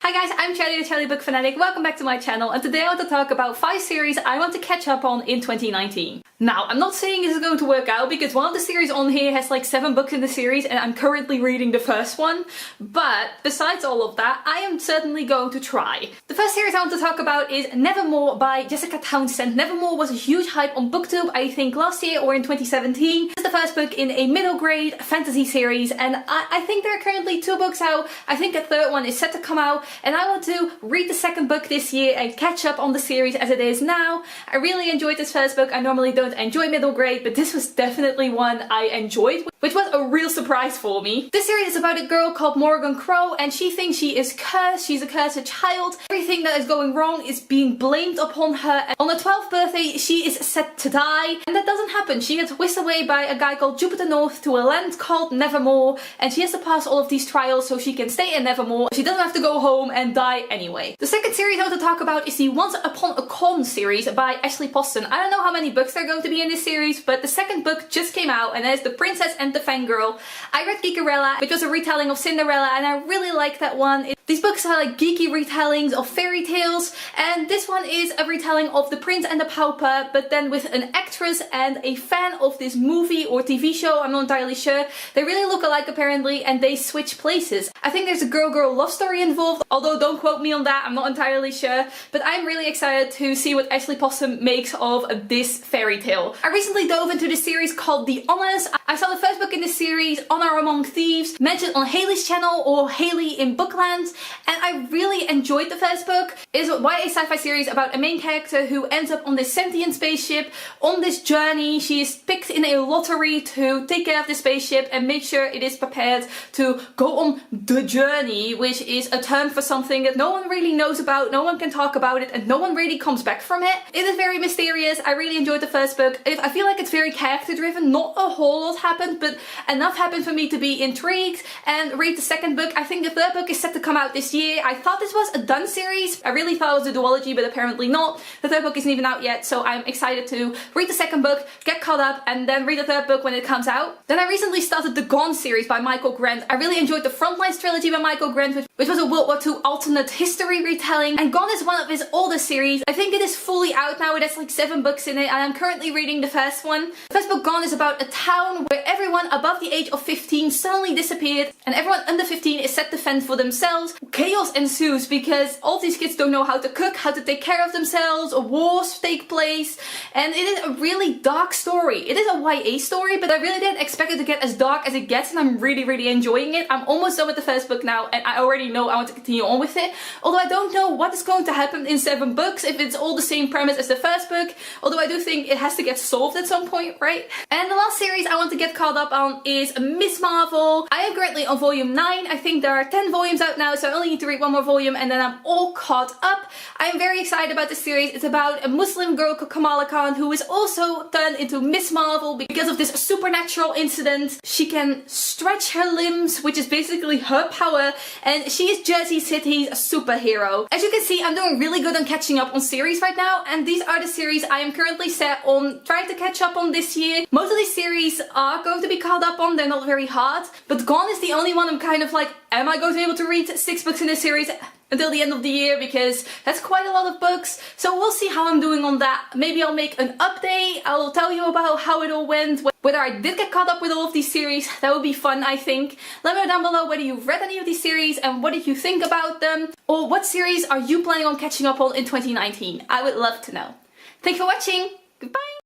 Hi guys, I'm Charlie the Charlie Book Fanatic. Welcome back to my channel, and today I want to talk about 5 series I want to catch up on in 2019. Now, I'm not saying this is going to work out because one of the series on here has like 7 books in the series and I'm currently reading the first one. But besides all of that, I am certainly going to try. The first series I want to talk about is Nevermoor by Jessica Townsend. Nevermoor was a huge hype on BookTube, I think last year or in 2017. It's the first book in a middle grade fantasy series, and I think there are currently 2 books out. I think a third one is set to come out, and I want to read the second book this year and catch up on the series as it is now. I really enjoyed this first book. I normally don't enjoy middle grade, but this was definitely one I enjoyed, which was a real surprise for me. This series is about a girl called Morgan Crow, and she thinks she is cursed. She's a cursed child. Everything that is going wrong is being blamed upon her, and on her 12th birthday she is set to die, and that doesn't happen. She gets whisked away by a guy called Jupiter North to a land called Nevermoor, and she has to pass all of these trials so she can stay in Nevermoor. She doesn't have to go home and die anyway. The second series I want to talk about is the Once Upon a Caine series by Ashley Poston. I don't know how many books there are going to be in this series, but the second book just came out, and that is The Princess and the Fangirl. I read Geekerella, which was a retelling of Cinderella, and I really like that one. These books are like geeky retellings of fairy tales, and this one is a retelling of The Prince and the Pauper, but then with an actress and a fan of this movie or TV show, I'm not entirely sure. They really look alike apparently, and they switch places. I think there's a girl-girl love story involved, although don't quote me on that, I'm not entirely sure, but I'm really excited to see what Ashley Poston makes of this fairy tale. I recently dove into this series called The Honors. I saw the first book in this series, Honor Among Thieves, mentioned on Haley's channel or Haley in Bookland, and I really enjoyed the first book. It is a YA sci-fi series about a main character who ends up on this sentient spaceship on this journey. She is picked in a lottery to take care of the spaceship and make sure it is prepared to go on the journey, which is a term for something that no one really knows about, no one can talk about it, and no one really comes back from it. It is very mysterious. I really enjoyed the first book. I feel like it's very character driven. Not a whole lot happened, but enough happened for me to be intrigued and read the second book. I think the third book is set to come out this year. I thought this was a done series. I really thought it was a duology, but apparently not. The third book isn't even out yet, so I'm excited to read the second book, get caught up, and then read the third book when it comes out. Then I recently started the Gone series by Michael Grant. I really enjoyed the Frontlines trilogy by Michael Grant, which was a World War II alternate history retelling, and Gone is one of his oldest series. I think it is fully out now. It has like 7 books in it, and I'm currently reading the first one. The first book, Gone, is about a town where everyone above the age of 15 suddenly disappeared, and everyone under 15 is set to fend for themselves. Chaos ensues because all these kids don't know how to cook, how to take care of themselves, wars take place, and it is a really dark story. It is a YA story, but I really didn't expect it to get as dark as it gets, and I'm really enjoying it. I'm almost done with the first book now, and I already know I want to continue on with it, although I don't know what is going to happen in 7 books, if it's all the same premise as the first book, although I do think it has to get solved at some point, right? And the last series I want to get caught up on is Miss Marvel. I am currently on volume 9. I think there are 10 volumes out now, so I only need to read 1 more volume and then I'm all caught up. I am very excited about this series. It's about a Muslim girl called Kamala Khan who is also turned into Miss Marvel because of this supernatural incident. She can stretch her limbs, which is basically her power, and she is Jersey City's superhero. As you can see, I'm doing really good on catching up on series right now, and these are the series I am currently set on trying to catch up on this year. Most of these series are going to be caught up on. They're not very hard, but Gone is the only one I'm kind of like, am I going to be able to read 6 books in this series until the end of the year, because that's quite a lot of books. So we'll see how I'm doing on that. Maybe I'll make an update. I'll tell you about how it all went, whether I did get caught up with all of these series. That would be fun, I think. Let me know down below whether you've read any of these series and what did you think about them, or what series are you planning on catching up on in 2019. I would love to know. Thanks for watching. Goodbye.